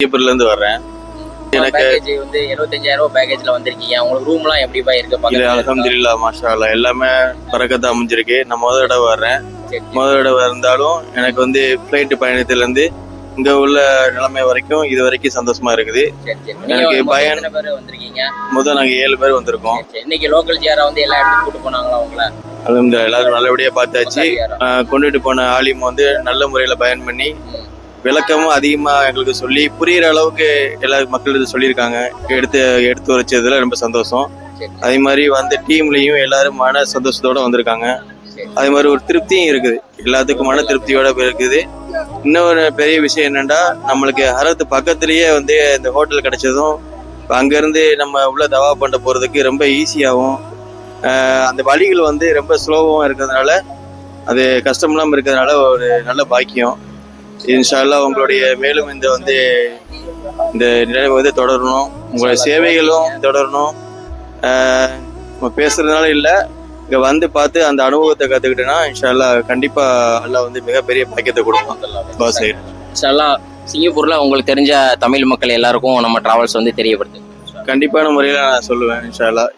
இருந்து வர்றேன். எனக்கு வந்து 75,000 பேக்கேஜ்ல வந்திருக்கீங்க. உங்களுக்கு ரூம்லாம் எப்படி இருக்கு? அல்ஹம்துலில்லாஹ் மாஷா அல்லாஹ் எல்லாமே பரக்கத்தா அமைஞ்சிருக்கு. நான் முதல் தடவை வர்றேன். முதல் தடவை இருந்தாலும் எனக்கு வந்து ஃபிளைட் பயணத்துல இருந்து இங்க உள்ள நிலைமை வரைக்கும் இது வரைக்கும் சந்தோஷமா இருக்குது. எனக்கு பயம் வந்திருக்கீங்க. நாங்க 7 பேர் வந்திருக்கோம். இன்னைக்கு லோக்கல் ஜியாரா வந்து எல்லா இடத்துக்கும் கூட்டு போனாங்களா உங்களை? அல்ஹம்துலில்லாஹ் எல்லாரும் நல்லபடியா பார்த்தாச்சு. கொண்டுட்டு போன ஆலிம் வந்து நல்ல முறையில பயன் பண்ணி விளக்கமும் அதிகமா எங்களுக்கு சொல்லி புரியுற அளவுக்கு எல்லா மக்களுக்கு சொல்லியிருக்காங்க. எடுத்து வச்சதுல ரொம்ப சந்தோஷம். அதே மாதிரி வந்த டீம்லயும் எல்லாரும் மன சந்தோஷத்தோட வந்திருக்காங்க. அதே மாதிரி ஒரு திருப்தியும் இருக்குது, எல்லாத்துக்கும் மன திருப்தியோட இருக்குது. இன்னொரு பெரிய விஷயம் என்னன்னா, நம்மளுக்கு ஹரத்து பக்கத்துலயே வந்து இந்த ஹோட்டல் கிடைச்சதும் அங்கிருந்து நம்ம உள்ள தவா பண்ண போறதுக்கு ரொம்ப ஈஸியாகவும், அந்த வழிகள் வந்து ரொம்ப ஸ்லோவாகவும் இருக்கிறதுனால, அது கஷ்டம் இல்லாமல் இருக்கிறதுனால ஒரு நல்ல பாக்கியம். இன்ஷா அல்லாஹ் உங்களுடைய மேலும் இந்த நிலைமை வந்து தொடரணும், உங்களுடைய சேவைகளும் தொடரணும். பேசுறதுனால இல்லை, இங்க வந்து பார்த்து அந்த அனுபவத்தை கத்துக்கிட்டேன்னா இன்ஷா அல்லாஹ் கண்டிப்பா அல்லாஹ் வந்து மிகப்பெரிய பாக்கியத்தை கொடுப்பாங்க. இன்ஷா அல்லாஹ் சிங்கப்பூர்ல உங்களுக்கு தெரிஞ்ச தமிழ் மக்கள் எல்லாருக்கும் நம்ம டிராவல்ஸ் வந்து தெரியப்படுத்து. கண்டிப்பான முறையில நான் சொல்லுவேன் இன்ஷா அல்லாஹ்.